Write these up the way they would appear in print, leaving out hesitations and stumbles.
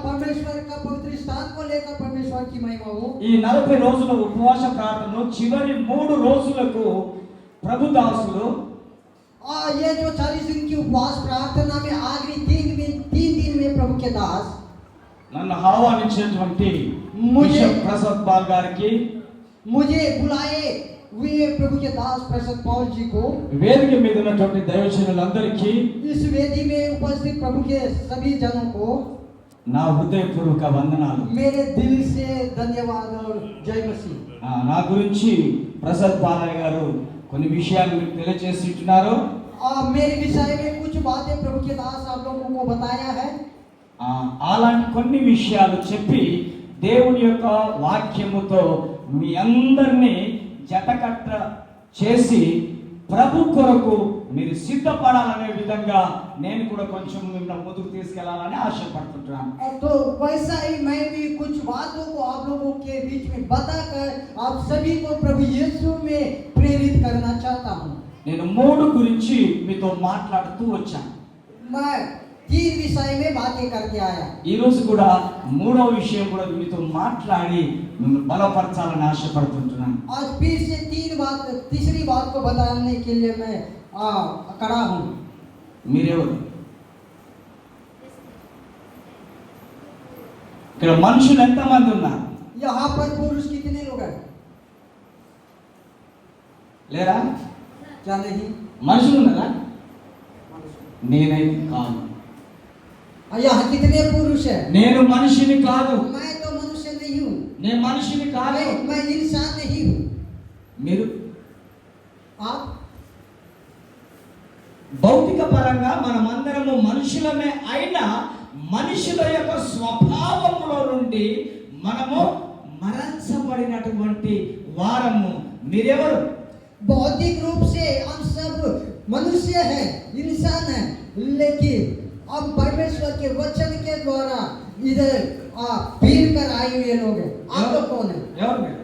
परमेश्वर का पवित्र स्थान को लेकर परमेश्वर की महिमा हो। ఈ 40 రోజుల ఉపవాస ప్రార్థనలో చివరి 3 రోజులకు ప్రభు దాసులు ये जो 40 दिन की उपवास प्रार्थना में आखिरी 3 दिन में प्रभु के दास నన్ను ఆహ్వానించినటువంటి బిషప్ ప్రసాద్ పాల్ గారికి, मुझे बुलाए हुए प्रभु के दास प्रसाद पॉल जी को, వేదిక మీద ఉన్నటువంటి దైవజనులందరికీ, इस वेदी में उपस्थित प्रभु के सभी जनों को నా హృదయపూర్వక వందనాలు। मेरे दिल से धन्यवाद और जय मसीह। నా గురించి ప్రసాద్ పాలయ్య గారు కొన్ని విషయాలు మీకు తెలియజేస్తున్నారు। मेरे विषय में कुछ बातें प्रभु के दास आप लोगों को बताया है। అలాంటి కొన్ని విషయాలు చెప్పి దేవుని యొక్క వాక్యముతో మీ అందరినీ జతకట్ట చేసి ప్రభు కొరకు మీరు సిద్ధపడాలనే విధంగా నేను కూడా కొంచెం మిమ్మల్ని ముందుకు తీసుకెళ్లాలని ఆశపడుతున్నాను। तो वैसा ही मैं भी कुछ बातों को आप लोगों के बीच में बताकर आप सभी को प्रभु यीशु में प्रेरित करना चाहता हूँ। నేను 3 గురించి మీతో మాట్లాడుతూ వచ్చాను। मैं 3 विषय में बातें करके आया। ఈ రోజు కూడా 3వ విషయం కూడా మీతో మాట్లాడి మిమ్మల్ని బలపరచాలని ఆశపడుతున్నాను। आज फिर से तीसरी बात को बताने के लिए मैं खड़ा हूँ। మీరెవరు? ఇక్కడ మనుషులు ఎంతమంది ఉన్నారు? यहाँ पर पुरुष कितने लोग हैं? లేరా? क्या नहीं? మనుషులు ఉన్నారా? నేనైతే కాదు। यहाँ कितने पुरुष हैं? నేను మనిషిని కాదు। मैं तो मनुष्य नहीं हूँ। నేను మనిషిని కాదు। मैं इंसान नहीं हूँ। మీరు आप భౌతిక పరంగా మనమందరము మనుషులమే అయినా మనుషుల యొక్క స్వభావములో నుండి మనము మరల్చబడినటువంటి వారము। మీరెవరు? भौतिक रूप से हम सब मनुष्य हैं, इंसान हैं, लेकिन अब परमेश्वर के वचन के द्वारा इधर पीर कर आए हुए लोग हैं। आप लोग कौन है? ఎవరు మీరు?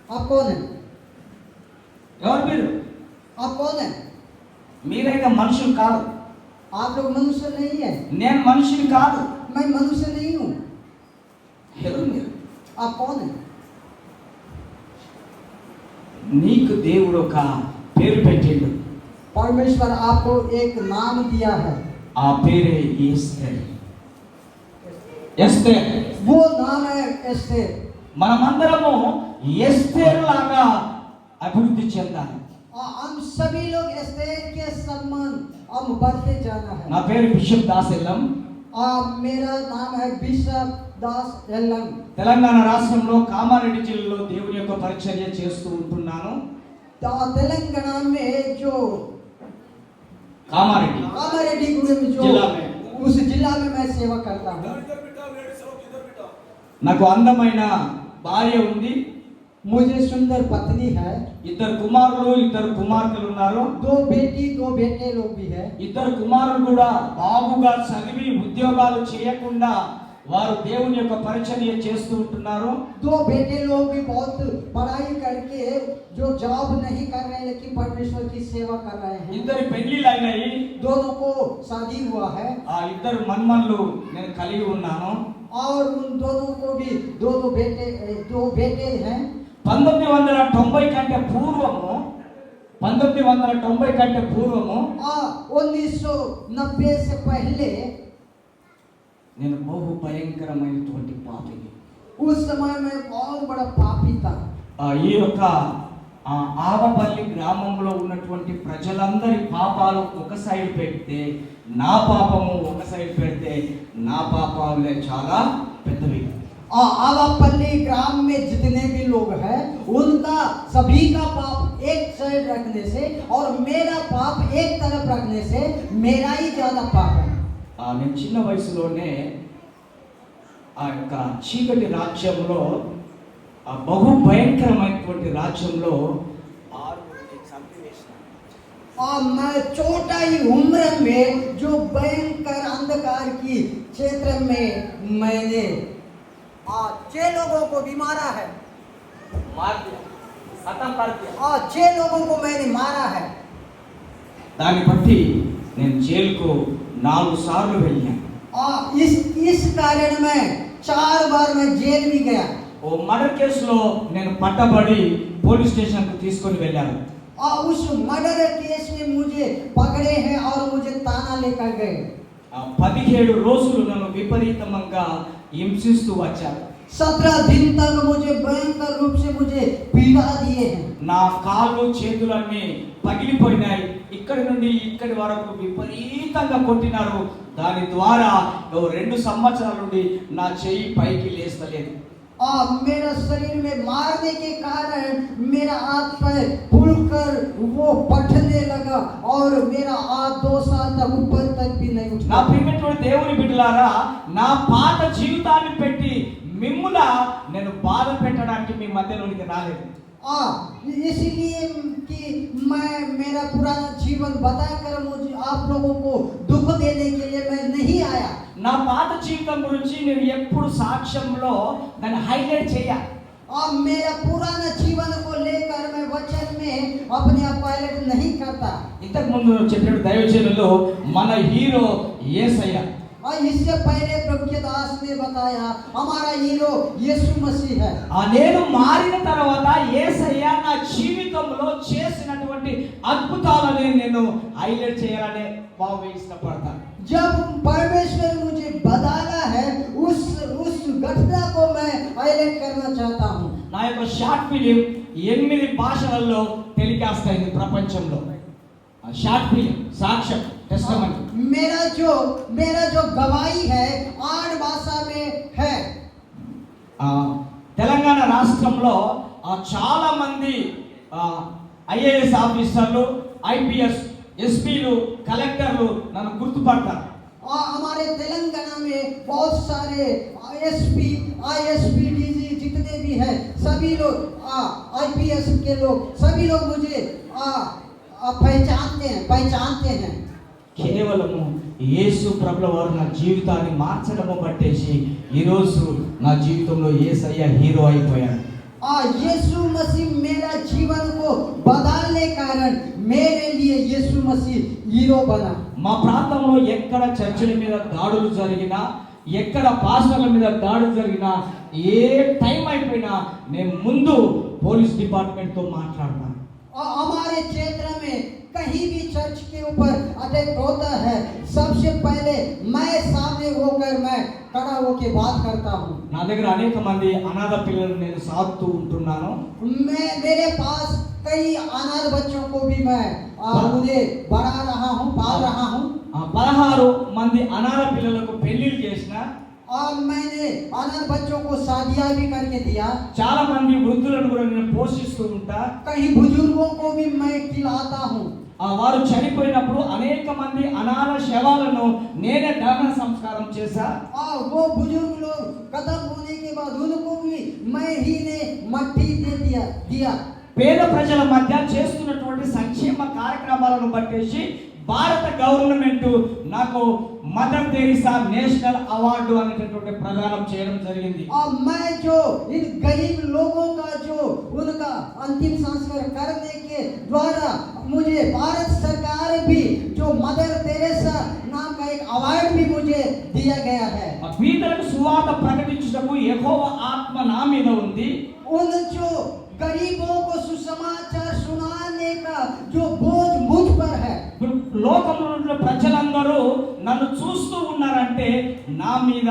आप कौन है? ఎవరు మీరు? आप कौन है? మీరైతే మనుషులు కాదు। आप लोग मनुष्य नहीं है। నేను మనిషిని కాదు। मैं मनुष्य नहीं हूँ। ఎవరు మీరు? आप कौन है? నీకు దేవుడు ఒక పేరు పెట్టిండు। परमेश्वर आपको एक नाम दिया है। ఆ పేరే ఎస్తేర్। ఎస్తేర్ वो नाम है एस्तेर। మనమందరము ఎస్తేర్ లాగా అభివృద్ధి చెందాలి। हम सभी लोग एस्तेर के समान हम बढ़ते जाना है। నా పేరు బిషప్ దాస్ ఎల్లం। मेरा नाम है बिशप दास एल्लम। తెలంగాణ రాష్ట్రంలో కామారెడ్డి జిల్లాలో దేవుని యొక్క పరిచర్య చేస్తూ ఉంటున్నాను। तेलंगाना में जो కామారెడ్డి गुड़े में जो जिला में उस जिला में मैं सेवा करता हूँ। నాకు అందమైన భార్య ఉంది। मुझे सुंदर पत्नी है। 2 కుమారులు 2 కుమార్తెలు ఉన్నారు। 2 बेटी 2 बेटे लोग भी है। 2 కుమారులు కూడా బాగుగా చదివి ఉద్యోగాలు చేయకుండా వారు దేవుని యొక్క పరిచర్య చేస్తూ ఉంటున్నారు। 2 बेटे लोग भी बहुत पढ़ाई करके जो जॉब नहीं कर रहे लेकिन परमेश्वर की सेवा कर रहे हैं। 2 పెళ్లిళ్ళు అయినాయి। दोनों को शादी हुआ है। 2 మన్మన్లు నేను కలిగి ఉన్నాను। और उन दोनों को भी 2 बेटे हैं। 1990 కంటే పూర్వము 1990 से पहले నేను బహు భయంకరమైనటువంటి పాపిని। उस समय में बहुत बड़ा पापी था। ఈ యొక్క ఆవపల్లి గ్రామంలో ఉన్నటువంటి ప్రజలందరి పాపాలు ఒక సైడ్ పెడితే నా పాపము ఒక సైడ్ పెడితే నా పాపాలే చాలా పెద్దవి। आवापल्ली ग्राम में जितने भी लोग हैं उनका सभी का पाप एक साइड रखने से और मेरा पाप एक तरफ रखने से मेरा ही ज्यादा पाप है। నేను చిన్న వయసులోనే ఆ యొక్క చీకటి రాజ్యంలో బహు భయంకరమైనటువంటి రాజ్యంలో और मैं छोटा ही उम्र में जो भयंकर अंधकार की क्षेत्र में मैंने 6 लोगों को भी मारा है। मार दिया, खत्म कर दिया। और 6 लोगों को मैंने मारा है। దాన్ని బట్టి నేను జైలుకు 4 సార్లు వెళ్ళాను। इस कारण में 4 बार मैं जेल भी गया। ఓ మర్డర్ కేసులో నేను పట్టబడి పోలీస్ స్టేషన్ కు తీసుకొని వెళ్ళాను. और उस मर्डर केस में मुझे पकड़े हैं और मुझे ताना लेकर गए। 17 రోజులు నన్ను విపరీతంగా హింసిస్తూ వచ్చారు. 17 दिन तक मुझे भयंकर रूप से मुझे पीड़ा दिए हैं। నా కాళ్ళు చేతులన్నీ పగిలిపోయినాయి. ఇక్కడి నుండి ఇక్కడి వరకు విపరీతంగా కొట్టినారు. దాని ద్వారా 2 సంవత్సరాల నుండి నా చెయ్యి పైకి లేస్తలేదు. और मेरा शरीर में मारने के कारण मेरा हाथ पैर फूलकर वो फटने लगा और मेरा हाथ 2 साल तक ऊपर तक भी नहीं उठा। నా ప్రియమైనటువంటి దేవుని బిడ్డలారా, నా పాత జీవితాన్ని పెట్టి మిమ్ముల నేను బాధ పెట్టడానికి మీ మధ్యలోనికి రాలేదు. इसलिए कि मैं मेरा पुराना जीवन बताकर मुझे आप लोगों को दुख देने के लिए मैं नहीं आया। నా పాత జీవితం గురించి నేను ఎప్పుడు సాక్ష్యంలో దాన్ని హైలైట్ చేయాలి. और मेरा पुराना जीवन को लेकर मैं वचन में अपने आप हाईलाइट नहीं करता। ఇంతకు ముందు చెప్పిన దైవజనులు మన హీరో యేసయ్య. और इससे पहले प्रभु के दास ने बताया हमारा हीरो यीशु मसीह है। నేను మారిన తర్వాత యేసయ్య నా జీవితంలో చేసినటువంటి అద్భుతాలని నేను హైలైట్ చేయాలని బాగా ఇష్టపడతాను. जब परमेश्वर मुझे बदला है उस घटना को मैं हाईलाइट करना चाहता हूँ। నా యొక్క షార్ట్ ఫిలిం 8 భాషలలో టెలికాస్ట్ అయింది ప్రపంచంలో. షార్ట్ ఫిలిం సాక్ష్యం టెస్టిమనీ. मेरा जो गवाही है 8 भाषा में है। తెలంగాణ రాష్ట్రంలో చాలా మంది ఐఏఎస్ ఆఫీసర్లు, ఐపీఎస్, ఎస్పీలు, కలెక్టర్లు నన్ను గుర్తుపడతారు. हमारे तेलंगाना में बहुत सारे एसपी, आईएसपी, डीजी जितने भी हैं सभी लोग आईपीएस के लोग सभी लोग मुझे पहचानते हैं। కేవలము యేసు ప్రభుల వారు నా జీవితాన్ని మార్చడము బట్టేసి ఈరోజు నా జీవితంలో యేసయ్య హీరో అయిపోయాడు. यीशु मसीह मेरा जीवन को बदलने कारण मेरे लिए यीशु मसीह हीरो बना। మా ప్రాంతంలో ఎక్కడ చర్చిల మీద దాడులు జరిగినా, ఎక్కడ పాస్టర్ల మీద దాడులు జరిగినా, ఏ టైం అయిపోయినా నేను ముందు పోలీస్ డిపార్ట్మెంట్ తో మాట్లాడతాను. हमारे क्षेत्र में कहीं भी चर्च के ऊपर अटैक होता है सबसे पहले मैं सामने होकर मैं खड़ा होकर बात करता हूँ। నా దగ్గర అనేక మంది అనాథ పిల్లలను నేను సాదుతూ ఉంటున్నాను. मेरे पास कई अनाथ बच्चों को भी मैं उन्हें बढ़ा रहा हूँ, पाल रहा हूँ। 16 మంది అనాథ పిల్లలకు పెళ్లిళ్ళు చేసిన, और मैंने अनाथ बच्चों को शादियां भी करके दिया। చాలా మంది వృద్ధులను కూడా నేను పోషిస్తూ ఉంటా. कई बुजुर्गों को भी मैं खिलाता हूँ। వారు చనిపోయినప్పుడు అనేక మంది అనాథ శవాలను నేనే దహన సంస్కారం చేశా. और वो बुजुर्ग लोग खत्म होने के बाद उनको भी मैं ही ने मट्टी दे दिया। పేద ప్రజల మధ్య చేస్తున్నటువంటి సంక్షేమ కార్యక్రమాలను బట్టేసి భారత గవర్నమెంట్ నాకు మదర్ తెరీసా నేషనల్ అవార్డు అనేటటువంటి ప్రదానం చేయడం జరిగింది. और मैं जो इन गरीब लोगों का जो उनका अंतिम संस्कार करने के द्वारा मुझे भारत सरकार भी जो मदर तेरेसा नाम का एक अवार्ड भी मुझे दिया गया है। పేదలకు సువార్త ప్రకటించుటకు యెహోవా ఆత్మ నా మీద ఉంది. उन जो गरीबों को सुसमाचार सुनाने का जो बोझ मुझ पर है। లోకంలో ఉన్న ప్రజలందరూ నన్ను చూస్తూ ఉన్నారంటే నా మీద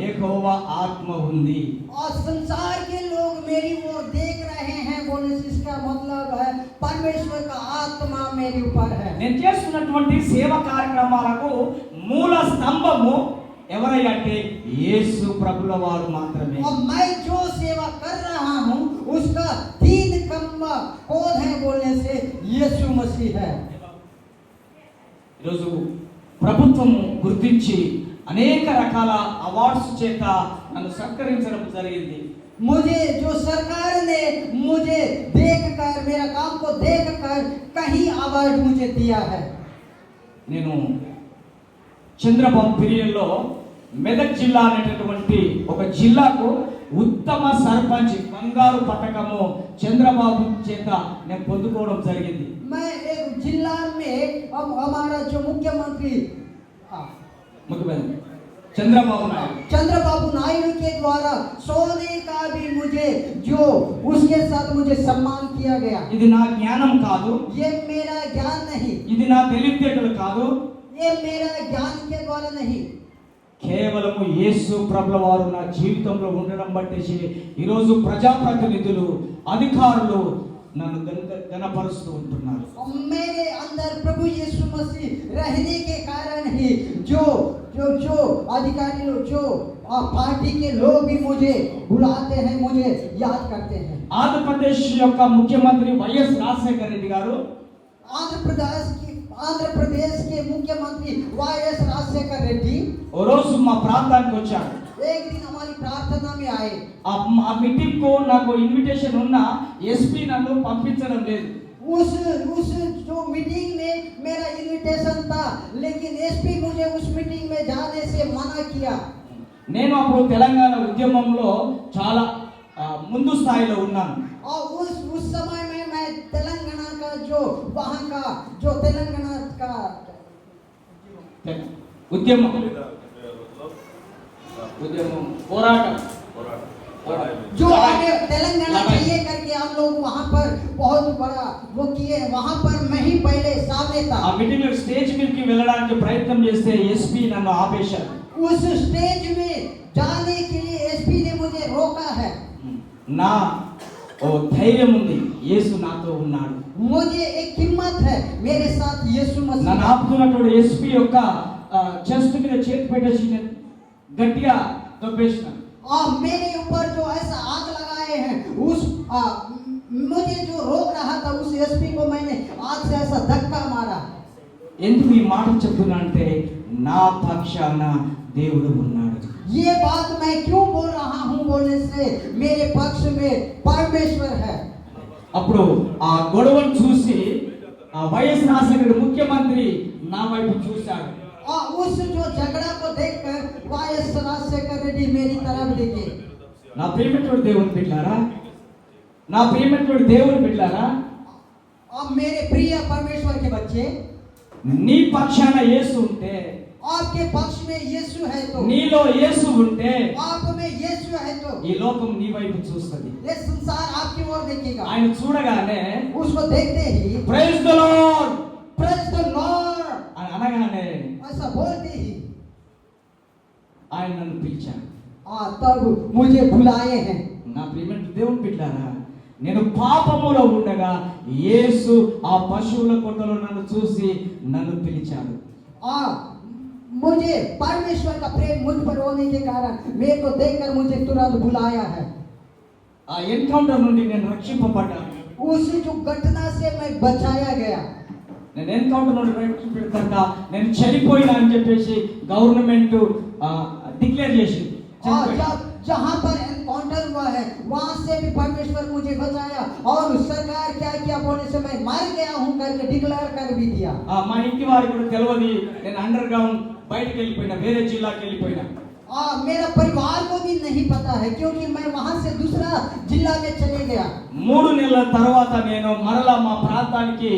యెహోవా ఆత్మ ఉంది. और संसार के लोग मेरी ओर देख रहे हैं बोलने से इसका मतलब है परमेश्वर का आत्मा मेरे ऊपर है। నేను చేస్తున్నటువంటి సేవ కార్యక్రమాలకు మూల స్తంభము ఎవరంటే యేసు ప్రభుల వారు మాత్రమే. और मैं जो सेवा कर रहा हूँ उसका 3 खंभा कौन है बोलने से यीशु मसीह है। ఈరోజు ప్రభుత్వం గుర్తించి అనేక రకాల అవార్డ్స్ చేత నన్ను సత్కరించడం జరిగింది. मुझे जो सरकार ने मुझे देखकर मेरा काम को देखकर कहीं अवार्ड मुझे दिया है। నేను చంద్రబాబు పీరియడ్లో మెదక్ జిల్లా అనేటటువంటి ఒక జిల్లాకు ఉత్తమ సర్పంచ్ బంగారు పతకము చంద్రబాబు చేత నేను పొందుకోవడం జరిగింది. मैं एक जिला में अब हमारा जो मुख्यमंत्री చంద్రబాబు నాయుడు चंद्रबाबू नायडू के द्वारा सोने का भी मुझे जो उसके साथ मुझे सम्मान किया गया। ఇది నా జ్ఞానం కాదు, ये मेरा ज्ञान नहीं, ఇది నా తెలివితేటలు కాదు, ये मेरा ज्ञान के द्वारा नहीं, కేవలము యేసు ప్రభుల వారు నా జీవితంలో ఉండడం బట్టేసి ఈరోజు ప్రజాప్రతినిధులు అధికారులు నన్ను గణపరుస్తూ ఉంటున్నారు. मेरे अंदर प्रभु यीशु मसीह रहने के कारण ही जो जो जो अधिकारी लोग, जो पार्टी के लोग भी मुझे बुलाते हैं, मुझे याद करते हैं। ఆంధ్రప్రదేశ్ యొక్క ముఖ్యమంత్రి వైఎస్ రాజశేఖర రెడ్డి గారు आंध्र प्रदेश के मुख्यमंत्री वाईएस राजशेखर रेड्डी ఓ రోజు మా ప్రాంతానికి వచ్చారు. एक दिन हमारी प्रार्थना में आए। ఆ మీటింగ్ కు నాకు ఇన్విటేషన్ ఉన్నా ఎస్పీ నన్ను పంపించడం లేదు. उस जो मीटिंग में मेरा इनविटेशन था, लेकिन एसपी मुझे उस मीटिंग में जाने से मना किया। నేను అప్పుడు తెలంగాణ ఉద్యమంలో చాలా ముందు స్థాయిలో ఉన్నాను. और उस समय में मैं तेलंगाना का जो वहां का जो तेलंगाना का ఉద్యమం పోరాటం जो आगे तेलंगाना चाहिए करके हम लोग वहां पर बहुत बड़ा वो किए, वहां पर मैं ही पहले सामने था। ఆ మీటింగ్ లో స్టేజ్ మీదకి వెళ్ళడానికి ప్రయత్నం చేస్తే ఎస్పీ నన్ను ఆపేశారు. उस स्टेज में जाने के लिए एसपी ने मुझे रोका है। నా ఓ ధైర్యం ఉంది, యేసు నాతో ఉన్నాడు. मुझे एक हिम्मत है, मेरे साथ यीशु मसीह। నన్ను ఆపుతున్నటువంటి ఎస్పీ యొక్క చెస్ట్ మీద చేతి పెట్టేసి గట్టిగా దొబ్బేసిన. मेरे ऊपर जो ऐसा आग लगाए हैं, उस मुझे जो रोक रहा था उस एसपी को मैंने आग से ऐसा धक्का मारा। ఎందుకు ఈ మాట చెప్తున్నా అంటే నా పక్షాన దేవుడు ఉన్నాడు. ये बात मैं क्यों बोल रहा हूँ बोलने से मेरे पक्ष में परमेश्वर है। అప్పుడు ఆ గొడవను చూసి వైఎస్ రాజశేఖర ముఖ్యమంత్రి నా వైపు చూశాడు. और उस जो झगड़ा को देखकर वाईएस राजशेखर रेड्डी मेरी तरफ देखे। నా ప్రియమైనటువంటి దేవుని బిడ్డలారా, నా ప్రియమైనటువంటి దేవుని బిడ్డలారా, अब मेरे प्रिय परमेश्वर के बच्चे, నీ పక్షాన యేసు ఉంటే, आपके पक्ष में यीशु है तो, నీలో యేసు ఉంటే, आप में यीशु है तो ఈ లోకం నీ వైపు చూస్తుంది. ये संसार आपकी ओर देखेगा। ఆయన చూడగానే उसको देखते ही praise the lord praise the lord అని అనగానే ऐसा बोलते ही ఆయన నన్ను పిలిచాడు. तब मुझे बुलाए हैं। నా ప్రియమైన దేవుని బిడ్డలారా, నేను పాపములో ఉండగా యేసు ఆ పశువుల కొట్టలో నన్ను చూసి నన్ను పిలిచాడు. मुझे परमेश्वर का प्रेम मुझ पर होने के कारण मेरे को देखकर मुझे तुरंत बुलाया है। ఆ ఎన్కౌంటర్ నుండి నేను రక్షింపబడ్డాను. उस जो घटना से मैं बचाया गया। నేను ఎన్కౌంటర్ నుండి రక్షింపబడ్డాక నేను చనిపోయినా అని చెప్పేసి గవర్నమెంట్ డిక్లేర్ చేసింది. जहाँ पर एनकाउंटर हुआ है वहाँ से भी परमेश्वर मुझे बचाया, और सरकार क्या किया बोलने से मैं मर गया हूँ करके डिक्लेयर कर भी दिया। మా ఇంటి వారికి కూడా తెలియదు నేను అండర్ గ్రౌండ్ బయటకు వెళ్ళిపోయినా, వేరే జిల్లాకి వెళ్ళిపోయినా. मेरा परिवार को भी नहीं पता है क्योंकि मैं वहाँ से दूसरा जिला में चले गया। 3 నెలల తర్వాత నేను మరలా మా ప్రాంతానికి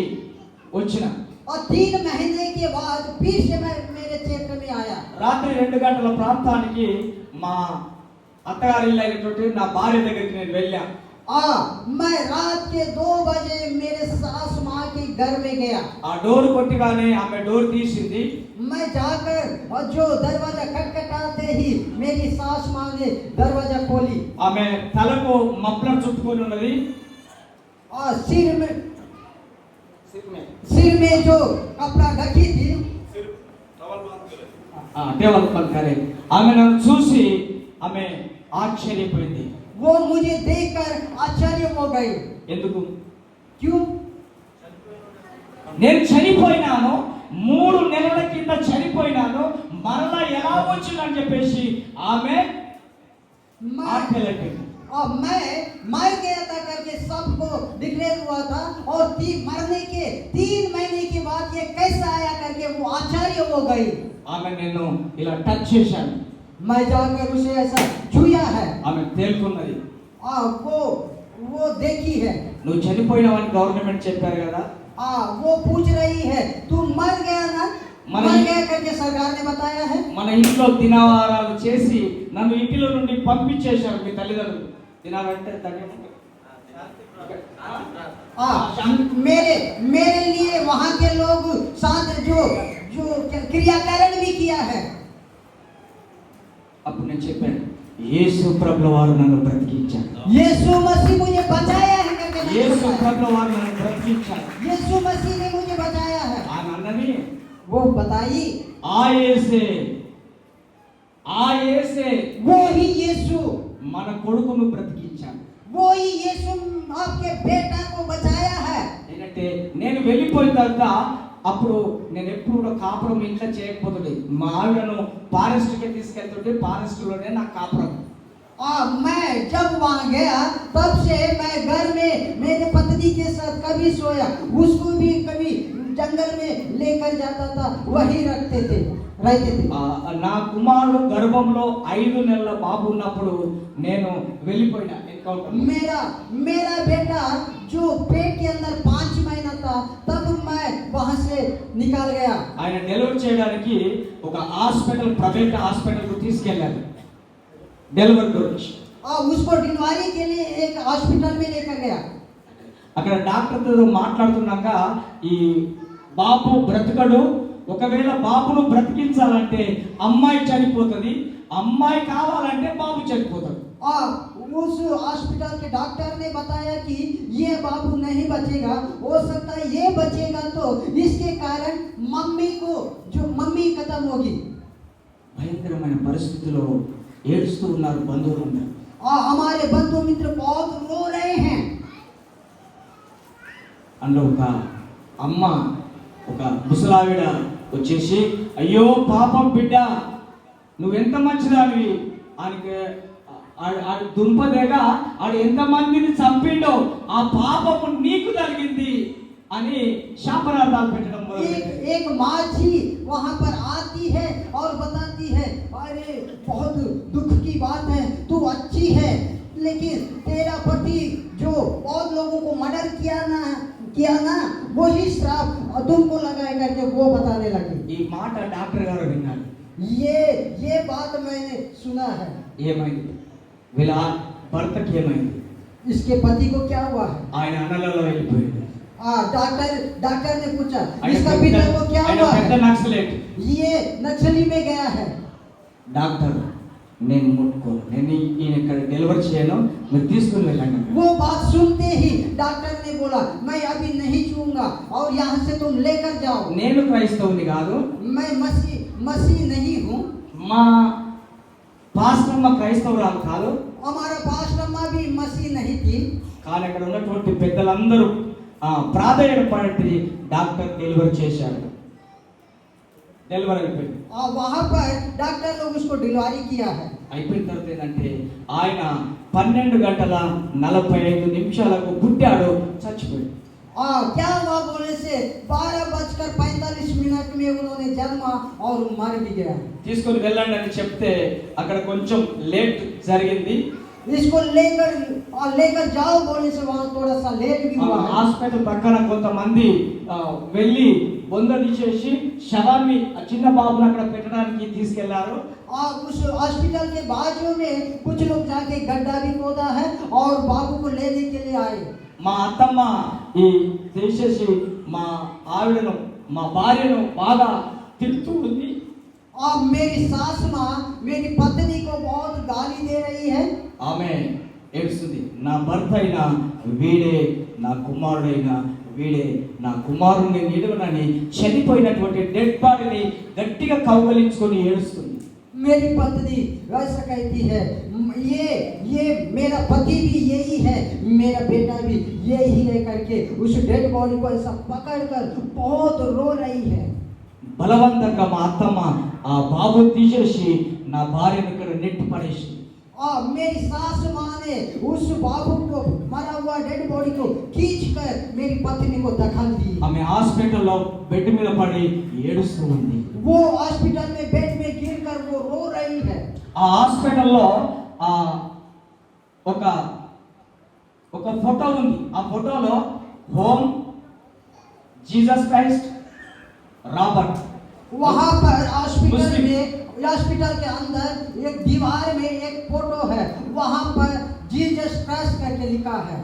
వచ్చిన. और 3 महीने के बाद फिर से मैं मेरे क्षेत्र में आया। రాత్రి 2 గంటల ప్రాంతానికి మా అత్తగారి ఇల్లు అయినటువంటి నా భార్య దగ్గరికి నేను వెళ్ళా. मैं रात के 2 बजे मेरे सास माँ के घर में गया। ఆ డోర్ కొట్టగానే ఆమె డోర్ తీసింది. मैं जाकर और जो दरवाजा खटखटाते ही मेरी सास माँ ने दरवाजा खोली। ఆమె తలకు మఫ్లర్ చుట్టుకొని ఉన్నది. और सिर में जो कपड़ा ढकी थी, టేవల్ పక్కనే ఆమె నన్ను చూసి ఆమె ఆశ్చర్యపోయింది. वो मुझे देखकर आश्चर्य हो गई। ఎందుకు? क्यों? నేను చనిపోయినాను, 3 నెలల కింద చనిపోయినాను, మరలా ఎలా వచ్చిందని చెప్పేసి ఆమె ఆశ్చర్యపోయింది. और मैं मर गया था करके सबको डिक्लेयर हुआ था, और मरने के 3 महीने के बाद ये कैसा आया करके वो आश्चर्य हो गई। ఆమె నేను ఇలా టచ్ చేశాను. मैं जाकर उसे ऐसा छुआ है। ఆమె తేలుకున్నది. वो देखी है। నువ్వు చనిపోయినావని గవర్నమెంట్ చెప్పారు కదా. वो पूछ रही है तू मर गया ना, మన मर गया करके सरकार ने बताया है। మన ఇంట్లో దినవారాలు చేసి నన్ను ఇంటిలో నుండి పంపించేశారు మీ తల్లిదండ్రులు. దినాలంటే దాన్ని मेरे मेरे लिए वहां के लोग साथ जो जो क्रियाकरण भी किया है। అప్పుడు నేను చెప్పాను, యేసు ప్రభుల వారు నన్ను బ్రతికించారు. यीशु मसीह मुझे बचाया है करके मैंने యేసు बताया। ప్రభుల వారు నన్ను బ్రతికించారు. यीशु मसीह ने मुझे बचाया है। ఆ నన్నని वो बताई, ఆ యేసే वो ही यीशु, మన కొడుకును బ్రతికించాడు. वो ही यीशु आपके बेटा को बचाया है। ఏంటంటే నేను వెళ్ళిపోయిన తర్వాత అప్పుడు నేను ఎప్పుడు కూడా కాపురం ఇంట్లో చేయకపోతుండే. మా ఆవిడను ఫారెస్ట్కి తీసుకెళ్తుంటే ఫారెస్ట్లోనే నా కాపురం. मैं जब वहां गया तब से मैं घर में मेरे पत्नी के साथ कभी सोया, उसको भी कभी जंगल में लेकर जाता था, वही रहते थे। నా కుమారుడు గర్భంలో 5 నెలల బాబు ఉన్నప్పుడు నేను వెళ్ళిపోయినా ఎన్కౌంటర్. मेरा बेटा जो पेट के अंदर 5 महीना था तब मैं वहां से निकाल गया। ఆయన డెలివరీ చేయడానికి ఒక హాస్పిటల్, ప్రైవేట్ హాస్పిటల్ కు తీసుకెళ్ళారు డెలివరీ గురించి. उसको डिलीवरी के लिए एक हॉस्पिटल में लेकर गया। అక్కడ డాక్టర్తో మాట్లాడుతున్నాక ఈ బాబు బ్రతకడు, ఒకవేళ బాబును బ్రతికించాలంటే అమ్మాయి చనిపోతుంది, అమ్మాయి కావాలంటే బాబు చనిపోతాడు. उस हॉस्पिटल के डॉक्टर ने बताया कि ये बाबू नहीं बचेगा, हो सकता है ये बचेगा तो इसके कारण मम्मी खत्म होगी। భయంకరమైన పరిస్థితిలో ఏడుస్తూ ఉన్నారు బంధువులందరూ. हमारे बंधु मित्र बहुत रो रहे हैं। అందులో ఒక అమ్మ, ఒక ముసలావిడ వచ్చేసి, అయ్యో పాపం బిడ్డ, నువ్వెంత మంచిదానివి, ఆయనకి ఆడు దుంపదేగా ఆడు ఎంతమందిని చంపిండో ఆ పాపము నీకు తగిలింది అని శాపనార్థాలు పెట్టడం మొదలుపెట్టారు. एक माँ जी वहाँ पर आती है और बताती है, अरे बहुत दुख की बात है, तू अच्छी है लेकिन तेरा पति जो बहुत लोगों को मर्डर किया ना वही श्राप तुमको लगाए करके वो बताने लगी। ఈ మాట డాక్టర్ గారు విన్నారు. ये बात मैंने सुना है। ఏమైంది వీళ్ళ భర్తకి ఏమైంది? इसके पति को क्या हुआ है? ఆయన అన్నలలో వెళ్ళిపోయాడు. डॉक्टर ने पूछा इसका पिता को क्या हुआ है? నక్సలైట్. ये नक्सली में गया है। డాక్టర్, నేను ముట్టుకోను, నేను ఈయన ఇక్కడ డెలివరీ చేయను, మీరు తీసుకుని వెళ్ళండి. वो बात सुनते ही डॉक्टर ने बोला मैं अभी नहीं छूऊंगा और यहाँ से तुम लेकर जाओ। నేను క్రైస్తవుని కాదు, मैं मसीह नहीं हूँ। మా పాస్టమ్మ క్రైస్తవురాలు కాదు, हमारा पास्टम्मा भी मसीह नहीं थी। కానీ అక్కడ ఉన్నటువంటి పెద్దలందరూ ప్రాధాన్యపడి డాక్టర్ డెలివరీ చేశాడు. డెలివరీ అయిపోయింది. और वहाँ पर डॉक्टर लोग उसको डिलीवरी किया है। అయిపోయిన తర్వాత ఏంటంటే ఆయన 12 గంటల 45 నిమిషాలకు పుట్టాడు, చచ్చిపోయాడు. क्या हुआ बोलने से 12:45 में उन्होंने जन्मा और मर भी गया। తీసుకొని వెళ్ళండి అని చెప్తే అక్కడ కొంచెం లేట్ జరిగింది. इसको लेकर जाओ बोलने से वहाँ थोड़ा सा लेट भी हुआ। హాస్పిటల్ పక్కన కొంతమంది వెళ్ళి బొంద తీసేసి శవాన్ని చిన్న బాబుని అక్కడ పెట్టడానికి తీసుకెళ్లారు. उस हॉस्पिटल के बाजू में कुछ लोग जाके गड्ढा भी खोदा है और बाबू को लेने के लिए आए। మా అత్తమ్మ ఈ తీసేసి మా ఆవిడను, మా భార్యను బాగా తిడుతూ ఉంది. और मेरी सास माँ मेरी पत्नी को बहुत गाली दे रही है। ఆమె ఏడుస్తుంది, నా భర్త అయినా వీడే, నా కుమారుడైనా వీడే, నా కుమారుడిని నిలువనని చనిపోయినటువంటి డెడ్ బాడీని గట్టిగా కౌగలించుకొని ఏడుస్తుంది. मेरी पत्नी वैसा कहती है, ये मेरा पति भी यही है, मेरा बेटा भी यही है करके उस डेड बॉडी को ऐसा पकड़कर बहुत रो रही है। బలవంతంగా మా అత్తమ్మ ఆ బాబుని తీసేసి నా భార్యను ఇక్కడ నెట్టి పడేసి, और मेरी सास माँ ने उस बाबू को मरा हुआ डेड बॉडी को खींचकर मेरी पत्नी को दखल दी। ఆమె హాస్పిటల్లో బెడ్ మీద పడి ఏడుస్తూ ఉంది. वो हॉस्पिटल में बेड में गिरकर वो रो रही है। ఆ హాస్పిటల్లో ఒక ఫోటో ఉంది. ఆ ఫోటోలో హోమ్, జీసస్ క్రైస్ట్, రాబర్ట్ वहाँ पर हॉस्पिटल मुस्लिम। में, हॉस्पिटल के अंदर एक दीवार में एक फोटो है, वहाँ पर जीसस क्राइस्ट करके लिखा है।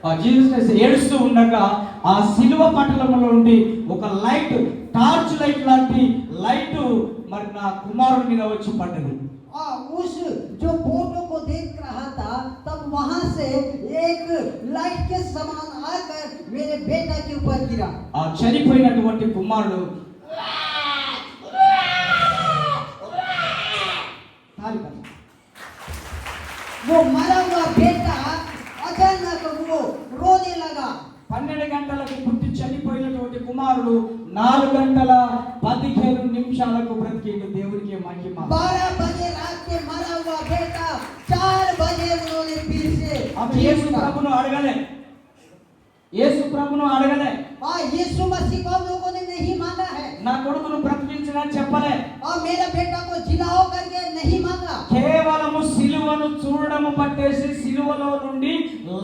ఆ జీసస్ ఏడుస్తూ ఉండగా ఆ సిలువ పట్టణంలో నుండి ఒక లైట్, టార్చ్ లైట్ లాంటి లైట్ మరి నా కుమారుడి మీద వచ్చి పడ్డది. और उस जो फोटो को देख रहा था, तब वहां से एक लाइट के समान आकर मेरे बेटा के ऊपर गिरा। ఆ చనిపోయినటువంటి కుమారుడు वो मरा हुआ बेटा अचानक वो रोने लगा। 12 గంటలకు పుట్టి చనిపోయినటువంటి కుమారుడు 4 గంటల 15 నిమిషాలకు బ్రతికిండు. దేవునికి మహిమ. 12 बजे रात के मरा हुआ बेटा 4 बजे उन्होंने फिर से అప్పుడు యేసు ప్రభును అడగలే, యేసు ప్రభును అడగలే, यीशु मसीह को हम लोगों ने नहीं मांगा है, నా కొడుకును బ్రతికించని చెప్పలే. और मेरा बेटा को जिलाओ करके नहीं मांगा। కేవలము సిలువను చూడడము పట్టేసి సిలువలో నుండి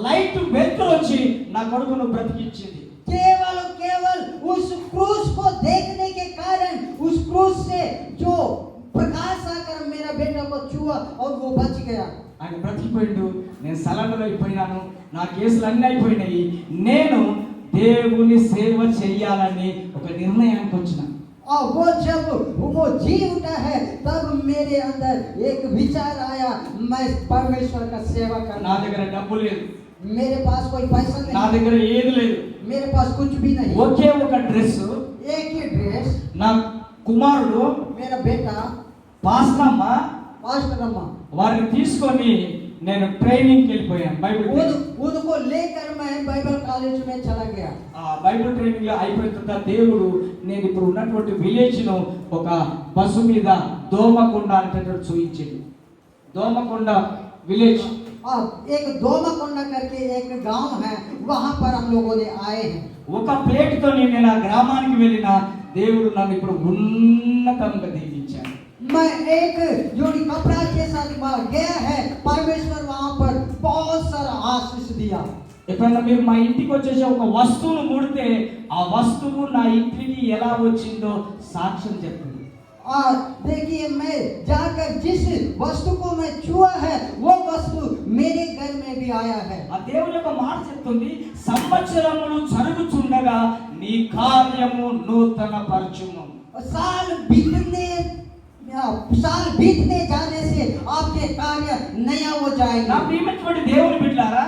లైట్ వెలుతురు వచ్చి నా కొడుకును బ్రతికించింది. केवल केवल उस क्रूस को देखने के कारण, उस क्रूस से जो प्रकाश आकर मेरा बेटा को छुआ और वो बच गया। ఆయన బ్రతికిపోయిండు. నేను సరెండర్ అయిపోయినాను, నా కేసులు అన్నీ అయిపోయినాయి, నేను దేవుని సేవ చేయాలని ఒక నిర్ణయానికి వచ్చిన. और वो जब वो जी उठा है, तब मेरे अंदर एक विचार आया, मैं परमेश्वर का सेवा నా करना। దగ్గర డబ్బు లేదు, मेरे पास कोई पैसा నా नहीं, దగ్గర ఏది లేదు, मेरे पास कुछ भी नहीं, ఒకే ఒక డ్రెస్. एक ही ड्रेस। నా కుమారుడు मेरा बेटा పాస్టమ్మ पास्टर अम्मा, వారిని తీసుకొని నేను ట్రైనింగ్కి వెళ్ళిపోయాను. Bible training. उनको लेकर मैं बाइबल कॉलेज में चला गया। ఆ బైబిల్ ట్రైనింగ్ లో అయిపోయిన తర్వాత దేవుడు నేను ఇప్పుడు ఉన్నటువంటి విలేజ్ ను ఒక బస్సు మీద దోమకొండ అనేటటువంటి చూపించాడు. దోమకొండ విలేజ్. और एक दोमाकोंडा करके एक गांव है, वहां पर हम लोगों ने आए हैं। ఒక ప్లేట్ తో నేను ఆ గ్రామానికి వెళ్ళిన దేవుడు నన్ను ఇప్పుడు ఉన్నతంగా దీవించాడు. मैं एक जोड़ी कपड़ा के साथ वहाँ गया है, परमेश्वर वहां पर बहुत सारा आशीष दिया। ఎప్పుడన్నా మీరు మా ఇంటికి వచ్చేసి ఒక వస్తువును ముడితే ఆ వస్తువు నా ఇంటికి ఎలా వచ్చిందో సాక్ష్యం చెప్తుంది. और देखिए, मैं जाकर जिस वस्तु को मैं छुआ है, वो वस्तु मेरे घर में भी आया है। ఆ దేవుని యొక్క మాట చెప్తుంది, సంవత్సరములు జరుగుతుండగా నీ కార్యము నూతన పరచుము. साल बीतने जाने से आपके कार्य नया हो నా जाएगा। ప్రియమైనటువంటి దేవుని బిడ్డలారా,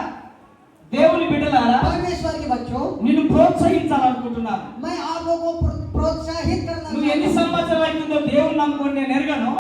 దేవుని బిడ్డలారా, परमेश्वर के बच्चों, నిన్ను ప్రోత్సహించాలనుకుంటున్నాను. मैं आप लोगों को प्रोत्साहित करना నువ్వు ఎన్ని चाहता हूं। సంవత్సరాలు అవుతుందో దేవుని నమ్ముకొని నేను ఎరగను.